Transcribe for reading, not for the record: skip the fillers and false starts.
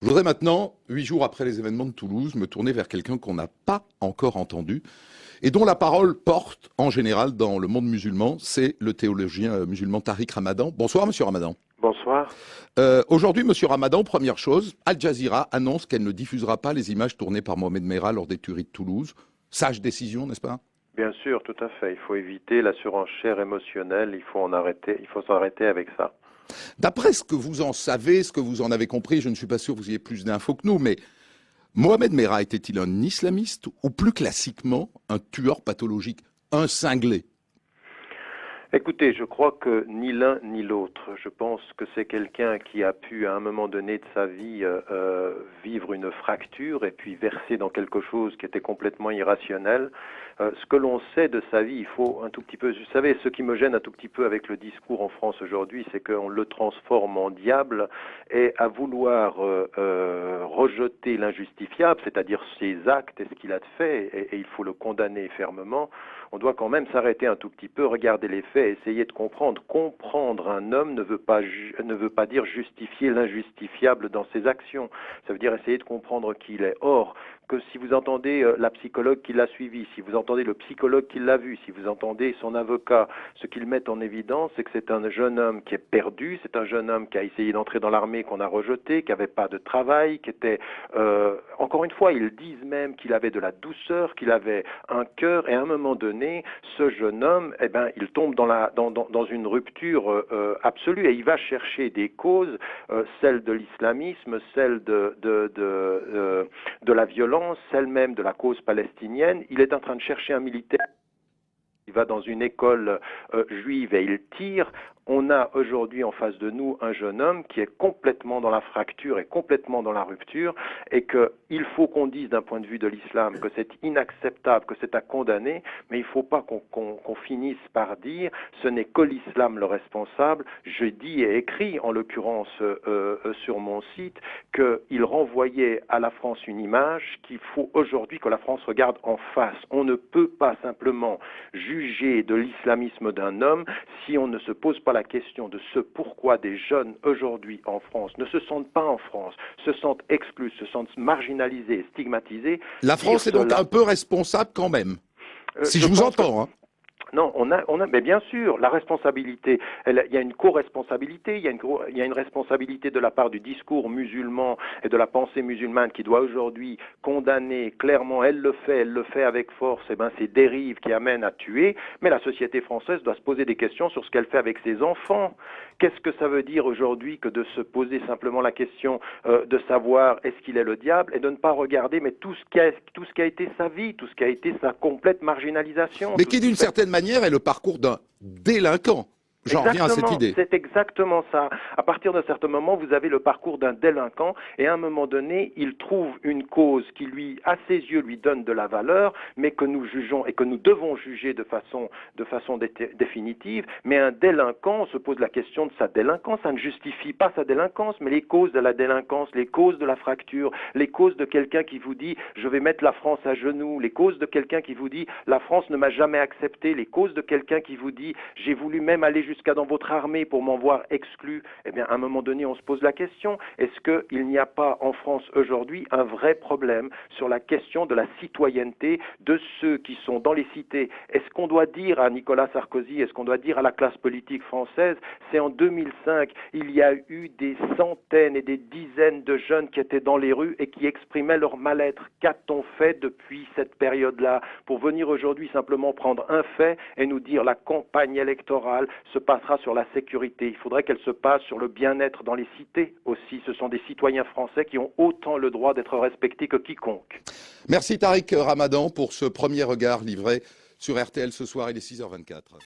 Je voudrais maintenant, 8 jours après les événements de Toulouse, me tourner vers quelqu'un qu'on n'a pas encore entendu et dont la parole porte en général dans le monde musulman, c'est le théologien musulman Tariq Ramadan. Bonsoir Monsieur Ramadan. Bonsoir. Aujourd'hui, Monsieur Ramadan, première chose, Al Jazeera annonce qu'elle ne diffusera pas les images tournées par Mohamed Merah lors des tueries de Toulouse. Sage décision, n'est-ce pas? Bien sûr, tout à fait. Il faut éviter la surenchère émotionnelle. Il faut en arrêter. Il faut s'arrêter avec ça. D'après ce que vous en savez, ce que vous en avez compris, je ne suis pas sûr que vous ayez plus d'infos que nous, mais Mohamed Merah était-il un islamiste ou plus classiquement un tueur pathologique, un cinglé? Écoutez, je crois que ni l'un ni l'autre. Je pense que c'est quelqu'un qui a pu, à un moment donné de sa vie, vivre une fracture et puis verser dans quelque chose qui était complètement irrationnel. Ce que l'on sait de sa vie, il faut un tout petit peu... Vous savez, ce qui me gêne un tout petit peu avec le discours en France aujourd'hui, c'est qu'on le transforme en diable et à vouloir rejeter l'injustifiable, c'est-à-dire ses actes et ce qu'il a fait, et il faut le condamner fermement. On doit quand même s'arrêter un tout petit peu, regarder les faits, essayer de comprendre. Comprendre un homme ne veut pas dire justifier l'injustifiable dans ses actions. Ça veut dire essayer de comprendre qui il est. Or, que si vous entendez la psychologue qui l'a suivi, si vous entendez le psychologue qui l'a vu, si vous entendez son avocat, ce qu'ils mettent en évidence, c'est que c'est un jeune homme qui est perdu, c'est un jeune homme qui a essayé d'entrer dans l'armée, qu'on a rejeté, qui n'avait pas de travail, qui était... encore une fois, ils disent même qu'il avait de la douceur, qu'il avait un cœur, et à un moment donné, ce jeune homme, eh ben, il tombe dans une rupture absolue, et il va chercher des causes, celle de l'islamisme, celle de la violence, celle même de la cause palestinienne. Il est en train de chercher un militaire. Il va dans une école juive et il tire. On a aujourd'hui en face de nous un jeune homme qui est complètement dans la fracture et complètement dans la rupture et qu'il faut qu'on dise d'un point de vue de l'islam que c'est inacceptable, que c'est à condamner, mais il ne faut pas qu'on finisse par dire ce n'est que l'islam le responsable. Je dis et écris en l'occurrence sur mon site qu'il renvoyait à la France une image qu'il faut aujourd'hui que la France regarde en face. On ne peut pas simplement juger de l'islamisme d'un homme si on ne se pose pas la question de ce pourquoi des jeunes aujourd'hui en France ne se sentent pas en France, se sentent exclus, se sentent marginalisés, stigmatisés. La France est donc un peu responsable quand même, si je vous entends, hein. Non, mais bien sûr, la responsabilité, il y a une co-responsabilité, il y a une responsabilité de la part du discours musulman et de la pensée musulmane qui doit aujourd'hui condamner clairement, elle le fait avec force, et ben ces dérives qui amènent à tuer, mais la société française doit se poser des questions sur ce qu'elle fait avec ses enfants. Qu'est-ce que ça veut dire aujourd'hui que de se poser simplement la question de savoir est-ce qu'il est le diable et de ne pas regarder mais tout ce qui a été sa vie, tout ce qui a été sa complète marginalisation. Mais qui d'une certaine manière est le parcours d'un délinquant. J'en reviens à cette idée. C'est exactement ça. À partir d'un certain moment, vous avez le parcours d'un délinquant et à un moment donné, il trouve une cause qui lui, à ses yeux, lui donne de la valeur, mais que nous jugeons et que nous devons juger de façon définitive. Mais un délinquant, on se pose la question de sa délinquance. Ça ne justifie pas sa délinquance, mais les causes de la délinquance, les causes de la fracture, les causes de quelqu'un qui vous dit « je vais mettre la France à genoux », les causes de quelqu'un qui vous dit « la France ne m'a jamais accepté », les causes de quelqu'un qui vous dit « j'ai voulu même aller jusqu'à dans votre armée pour m'en voir exclu », eh bien, à un moment donné, on se pose la question, est-ce qu'il n'y a pas en France aujourd'hui un vrai problème sur la question de la citoyenneté de ceux qui sont dans les cités? Est-ce qu'on doit dire à Nicolas Sarkozy, est-ce qu'on doit dire à la classe politique française, c'est en 2005, il y a eu des centaines et des dizaines de jeunes qui étaient dans les rues et qui exprimaient leur mal-être. Qu'a-t-on fait depuis cette période-là pour venir aujourd'hui simplement prendre un fait et nous dire la campagne électorale se passera sur la sécurité. Il faudrait qu'elle se passe sur le bien-être dans les cités aussi. Ce sont des citoyens français qui ont autant le droit d'être respectés que quiconque. Merci Tariq Ramadan pour ce premier regard livré sur RTL ce soir, il est 6h24.